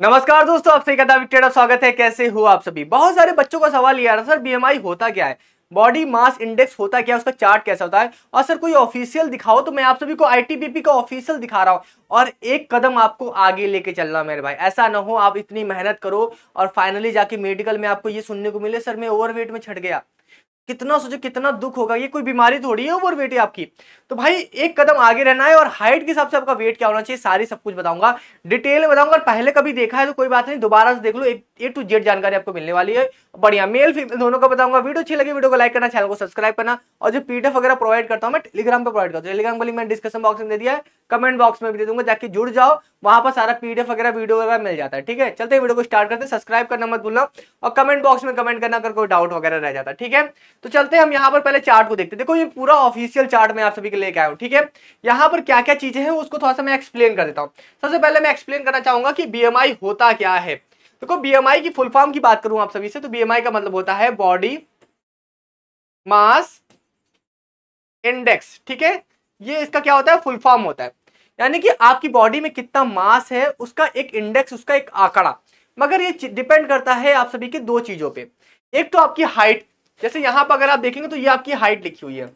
नमस्कार दोस्तों, आपसे एक विक्टर स्वागत है। कैसे हो आप सभी। बहुत सारे बच्चों का सवाल ये आ रहा है, सर बीएमआई होता क्या है, बॉडी मास इंडेक्स होता क्या है, उसका चार्ट कैसा होता है, और सर कोई ऑफिशियल दिखाओ। तो मैं आप सभी को आईटीबीपी का ऑफिशियल दिखा रहा हूं और एक कदम आपको आगे लेके चलना मेरे भाई। ऐसा ना हो आप इतनी मेहनत करो और फाइनली जाके मेडिकल में आपको ये सुनने को मिले, सर मैं ओवरवेट में छट गया। कितना सोचो, कितना दुख होगा। ये कोई बीमारी थोड़ी है ओवरवेट है आपकी। तो भाई एक कदम आगे रहना है और हाइट के हिसाब से आपका वेट क्या होना चाहिए, सारी सब कुछ बताऊंगा, डिटेल में बताऊंगा। पहले कभी देखा है तो कोई बात नहीं, दोबारा से देख लो, ए टू जेड जानकारी आपको मिलने वाली है। बढ़िया मेल फीमेल दोनों का बताऊंगा। वीडियो अच्छी लगी वीडियो को लाइक करना, चैनल को सब्सक्राइब करना। और जो पीडीएफ वगैरह प्रोवाइड करता हूं मैं टेलीग्राम पे प्रोवाइड करता हूं। टेलीग्राम का लिंक मैंने डिस्क्रिप्शन बॉक्स में दे दिया है, कमेंट बॉक्स में भी दे दूंगा, जाके जुड़ जाओ। वहां पर सारा पीडीएफ वगैरह वीडियो वगैरह मिल जाता है। ठीक है, चलते हैं वीडियो को स्टार्ट करते हैं। सब्सक्राइब करना मत भूलना और कमेंट बॉक्स में कमेंट करना अगर कोई डाउट वगैरह रह जाता है। ठीक है, तो चलते हैं हम यहाँ पर पहले चार्ट को देखते हैं। देखो ये पूरा ऑफिशियल चार्ट मैं आप सभी के लेके आया हूँ। ठीक है, यहाँ पर क्या क्या चीजें हैं उसको थोड़ा सा मैं एक्सप्लेन कर देता हूँ। सबसे पहले मैं एक्सप्लेन करना चाहूंगा कि बीएमआई होता क्या है। देखो बीएमआई की फुल फॉर्म की बात करूं आप सभी से, तो बीएमआई का मतलब होता है बॉडी मास इंडेक्स। ठीक है, ये इसका क्या होता है, फुल फॉर्म होता है। यानी कि आपकी बॉडी में कितना मास है उसका एक इंडेक्स, उसका एक आंकड़ा। मगर ये डिपेंड करता है आप सभी के दो चीजों पे। एक तो आपकी हाइट, जैसे यहां पर अगर आप देखेंगे तो ये आपकी हाइट लिखी हुई है।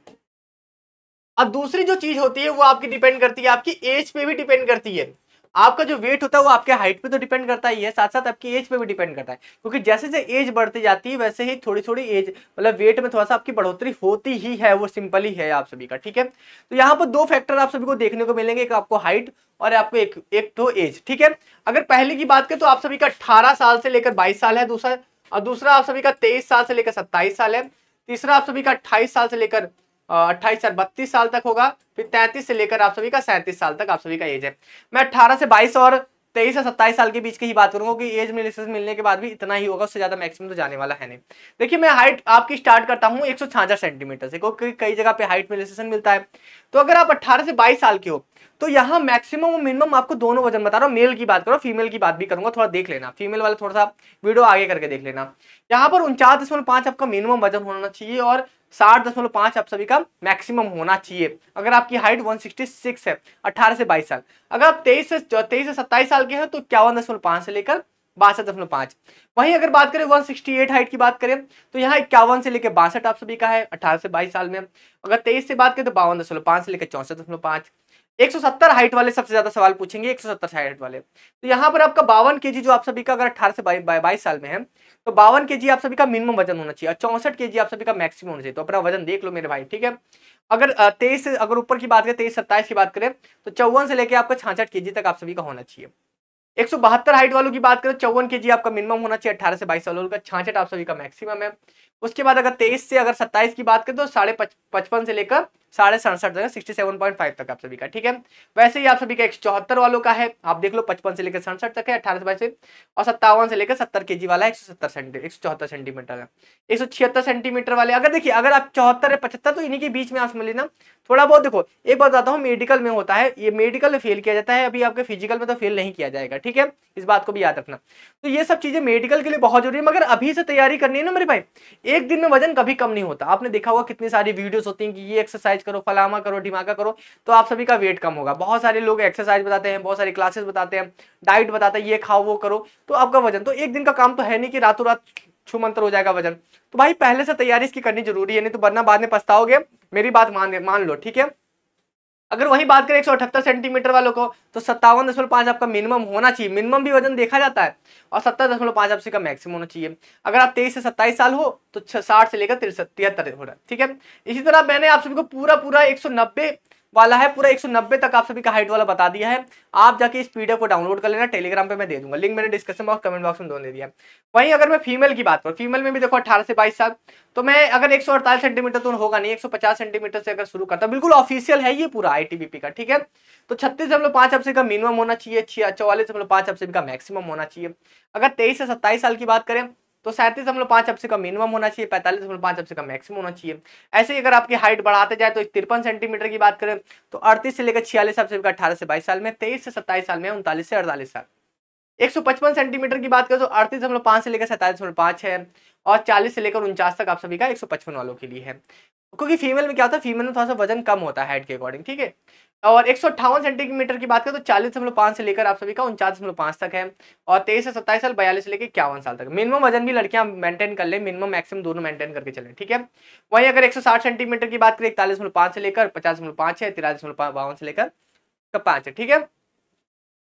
अब दूसरी जो चीज होती है वो आपकी डिपेंड करती है, आपकी एज पे भी डिपेंड करती है। आपका जो वेट होता है वो आपके हाइट पे तो डिपेंड करता ही है, साथ साथ आपकी एज पे भी डिपेंड करता है। क्योंकि जैसे जैसे एज बढ़ती जाती है वैसे ही थोड़ी थोड़ी एज मतलब वेट में थोड़ा सा आपकी बढ़ोतरी होती ही है, वो सिंपल ही है आप सभी का। ठीक है, तो यहाँ पर दो फैक्टर आप सभी को देखने को मिलेंगे, एक आपको हाइट और आपको एक तो एज। ठीक है, अगर पहले की बात करें तो आप सभी का 18 साल से लेकर 22 साल है दूसरा, और दूसरा आप सभी का 23 साल से लेकर 27 साल है। तीसरा आप सभी का 28 साल से लेकर 28 से 32 साल तक होगा। फिर 33 से लेकर आप सभी का 37 साल तक आप सभी का एज है। मैं 18 से 22 और 23 से 27 साल के बीच की ही बात करूंगा कि एज में मिलने के बाद भी इतना ही होगा, उससे ज्यादा मैक्सिमम तो जाने वाला है नहीं। देखिए मैं हाइट आपकी स्टार्ट करता हूं 166 सेंटीमीटर से, क्योंकि कई जगह पे हाइट में रिलेशन मिलता है। तो अगर आप 18 से 22 साल के हो तो यहाँ मैक्सिमम और मिनिमम आपको दोनों वजन बता रहा हूँ। मेल की बात करो, फीमेल की बात भी करूंगा, थोड़ा देख लेना। फीमेल वाले थोड़ा सा वीडियो आगे करके देख लेना। यहाँ पर 49.5 आपका मिनिमम वजन होना चाहिए और 60.5 आप सभी का मैक्सिमम होना चाहिए। अगर आपकी हाइट 166 है 18 से 22 साल। अगर आप 23 से 27 साल के हैं तो 51.5 से लेकर 62.5। वहीं अगर बात करें 168 हाइट की बात करें तो यहाँ 51 से लेकर 62 आप सभी का है 18 से 22 साल में। अगर 23 से बात करें तो 52.5 से लेकर 64.5। 170 हाइट वाले सबसे ज्यादा सवाल पूछेंगे, 170 हाइट वाले। तो यहाँ पर आपका 52 केजी जो आप सभी का अगर 18 से 22 साल में है तो 52 केजी आप सभी का मिनिमम वजन होना चाहिए और 64 केजी आप सभी का मैक्सिमम होना चाहिए। तो अपना वजन देख लो मेरे भाई। ठीक है, अगर 23 अगर ऊपर की बात करें 23-27 की बात करें तो 54 से लेकर आपका 66 केजी तक आप सभी का होना चाहिए। 172 हाइट वालों की बात करें 54 केजी आपका मिनिमम होना चाहिए 18 से 22 वालों का, 66 आप सभी का मैक्सिमम है। उसके बाद अगर 23 से अगर 27 की बात करें तो 55 से लेकर 67.5 तक, 67.5 तक आप सभी का। ठीक है, वैसे ही आप सभी का 174 वालों का है, आप देख लो 55 से लेकर 67 तक है 18 से 22 से, और 57 से लेकर 70 केजी वाला 174 सेंटीमीटर है। 176 सेंटीमीटर वाले अगर देखिए, अगर आप 74 या 75 तो इन्हीं के बीच में आप समझ लेना थोड़ा बहुत। देखो एक बात बताता हूँ, मेडिकल में होता है ये, मेडिकल में फेल किया जाता है, अभी आपके फिजिकल में तो फेल नहीं किया जाएगा। ठीक है, इस बात को भी याद रखना। तो ये सब चीजें मेडिकल के लिए बहुत जरूरी है, मगर अभी से तैयारी करनी है ना मेरे भाई। एक दिन में वजन कभी कम नहीं होता। आपने देखा होगा कितनी सारी वीडियोस होती हैं कि ये एक्सरसाइज करो, फलामा करो, ढिमाका करो, तो आप सभी का वेट कम होगा। बहुत सारे लोग एक्सरसाइज बताते हैं, बहुत सारी क्लासेस बताते हैं, डाइट बताते हैं, ये खाओ वो करो, तो आपका वजन तो एक दिन का काम तो है नहीं कि रातों रात छू मंतर हो जाएगा वजन। तो भाई पहले से तैयारी इसकी करनी जरूरी है, नहीं तो वरना बाद में पछताओगे। मेरी बात मान लो। ठीक है, अगर वही बात करें 178 सेंटीमीटर वालों को तो 57.5 आपका मिनिमम होना चाहिए। मिनिमम भी वजन देखा जाता है और 70.5 आपसे का मैक्सिमम होना चाहिए। अगर आप 23 से 27 साल हो तो 60 से लेकर 73 हो रहा है। ठीक है, इसी तरह मैंने आप सभी को पूरा 190 वाला है, पूरा 190 तक आप सभी का हाइट वाला बता दिया है। आप जाके इस पीडीएफ को डाउनलोड कर लेना, टेलीग्राम पे मैं दे दूंगा, लिंक मैंने डिस्क्रिप्शन बॉक्स कमेंट बॉक्स में दोनों दे दिया है। वहीं अगर मैं फीमेल की बात करूँ, फीमेल में भी देखो 18 से 22 साल, तो मैं अगर 148 सेंटीमीटर तो होगा नहीं, 150 सेंटीमीटर से अगर शुरू करता, बिल्कुल ऑफिशियल है ये पूरा आईटीबीपी का। ठीक है, तो 36.5 आपसे का मिनिमम होना चाहिए, 44.5 आपसे का मैक्सिमम होना चाहिए। अगर 23 से 27 साल की बात करें तो 37.5 आपसे का मिनिमम होना चाहिए, 45.5 आपसे का मैक्सिमम होना चाहिए। ऐसे ही अगर आपकी हाइट बढ़ाते जाए तो 53 सेंटीमीटर की बात करें तो 38 से लेकर 46 आपसे का 18 से 22 साल में, 23 से 27 साल में 39 से 48 साल। 155 सेंटीमीटर की बात करें तो 38.5 से लेकर 47.5 है, और 40 से लेकर 49 तक आप सभी का 155 वालों के लिए है। क्योंकि फीमेल में क्या होता है, फीमेल में थोड़ा सा वजन कम होता है हाइट के अकॉर्डिंग। ठीक है, और 158 सेंटीमीटर की बात करें तो 40.5 से लेकर आप सभी का 49.5 तक है। और 23 से 27 साल, 42 से लेकर 51 साल तक। मिनिमम वजन भी लड़कियां मेंटेन कर ले, मिनिमम मैक्सिमम दोनों मेंटेन करके चलें, ठीक है। वहीं अगर 160 सेंटीमीटर की बात करें 41.5 से लेकर 50.5 है, 53.52 से लेकर 5 है, ठीक है।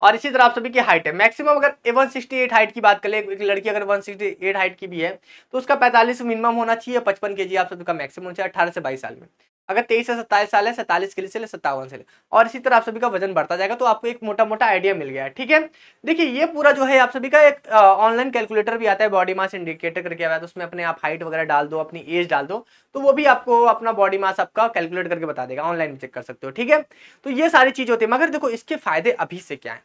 और इसी तरह आप सभी की हाइट है, मैक्सिमम अगर 168 हाइट की बात करें, एक लड़की अगर 168 हाइट की भी है तो उसका 45 मिनिमम होना चाहिए, 55 kg आप सभी का मैक्सिमम होना चाहिए 18 से 22 साल में। अगर 23 से 27 साल है 47 kg से 57 से ले, और इसी तरह आप सभी का वजन बढ़ता जाएगा। तो आपको एक मोटा मोटा आइडिया मिल गया है, ठीक है। देखिए ये पूरा जो है आप सभी का एक ऑनलाइन कैलकुलेटर भी आता है, बॉडी मास इंडिकेटर करके आता है, तो उसमें अपने आप हाइट वगैरह डाल दो, अपनी एज डाल दो, तो वो भी आपको अपना बॉडी मास आपका कैलकुलेट करके बता देगा, ऑनलाइन चेक कर सकते हो, ठीक है। तो ये सारी चीजें होती है, मगर देखो इसके फायदे अभी से क्या है।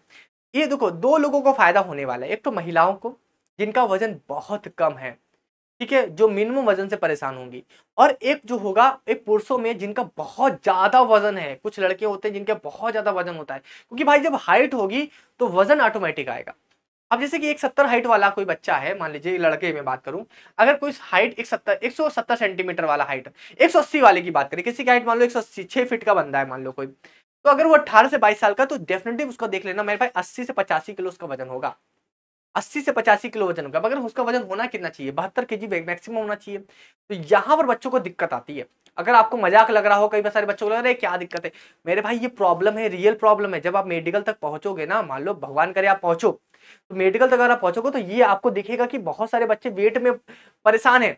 ये देखो दो लोगों को फायदा होने वाला है, एक तो महिलाओं को जिनका वजन बहुत कम है, ठीक है, जो मिनिमम वजन से परेशान होंगी, और एक जो होगा एक पुरुषों में जिनका बहुत ज्यादा वजन है। कुछ लड़के होते हैं जिनके बहुत ज्यादा वजन होता है, क्योंकि भाई जब हाइट होगी तो वजन ऑटोमेटिक आएगा। अब जैसे कि 170 हाइट वाला कोई बच्चा है, मान लीजिए लड़के में बात करूं, अगर कोई हाइट 170 सेंटीमीटर वाला हाइट, 180 वाले की बात करें, किसी की हाइट मान लो 180, 6 फीट का बंदा है मान लो कोई, तो अगर वो 18 से 22 साल का, तो डेफिनेटली उसका देख लेना मेरे भाई 80 से 85 किलो उसका वजन होगा, 80 से 85 किलो वजन होगा। मगर उसका वजन होना कितना चाहिए, 72 kg मैक्सिमम होना चाहिए। तो यहाँ पर बच्चों को दिक्कत आती है। अगर आपको मजाक लग रहा हो, कई बार सारे बच्चों को लग रहा है क्या दिक्कत है, मेरे भाई ये प्रॉब्लम है, रियल प्रॉब्लम है। जब आप मेडिकल तक पहुंचोगे ना, मान लो भगवान करे आप पहुंचो, तो मेडिकल तक अगर आप पहुंचोगे तो ये आपको दिखेगा कि बहुत सारे बच्चे वेट में परेशान है।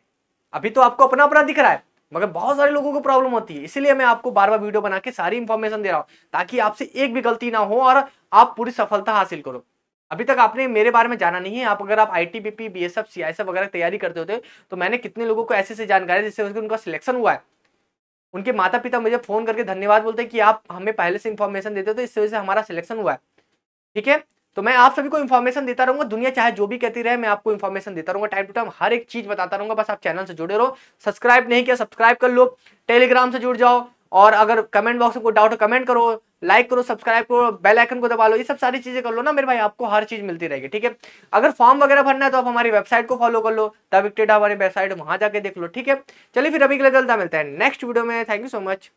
अभी तो आपको अपना अपना दिख रहा है, मगर बहुत सारे लोगों को प्रॉब्लम होती है। इसीलिए मैं आपको बार बार वीडियो बना के सारी इंफॉर्मेशन दे रहा हूं, ताकि आपसे एक भी गलती ना हो और आप पूरी सफलता हासिल करो। अभी तक आपने मेरे बारे में जाना नहीं है, आप अगर आप आईटीबीपी, बीएसएफ, सीआईएसएफ वगैरह तैयारी करते होते, तो मैंने कितने लोगों को ऐसे जानकारी जिससे उनका सिलेक्शन हुआ है। उनके माता पिता मुझे फोन करके धन्यवाद बोलते हैं कि आप हमें पहले से इंफॉर्मेशन देते हो, तो इस वजह से हमारा सिलेक्शन हुआ है, ठीक है। तो मैं आप सभी को इन्फॉर्मेशन देता रहूंगा, दुनिया चाहे जो भी कहती रहे, मैं आपको इन्फॉर्मेशन देता रहूंगा, टाइम टू टाइम हर एक चीज बताता रहूंगा। बस आप चैनल से जुड़े रहो, सब्सक्राइब नहीं किया सब्सक्राइब कर लो, टेलीग्राम से जुड़ जाओ, और अगर कमेंट बॉक्स में कोई डाउट हो कमेंट करो, लाइक करो, सब्सक्राइब करो, बेल आइकन को दबा लो, ये सब सारी चीजें कर लो ना मेरे भाई, आपको हर चीज मिलती रहेगी, ठीक है। अगर फॉर्म वगैरह भरना है तो आप हमारी वेबसाइट को फॉलो कर लो, द विक्टेड हमारी वेबसाइट, वहां जाके देख लो, ठीक है। चलिए फिर अभी के लिए जल्द मिलते हैं नेक्स्ट वीडियो में। Thank you so much.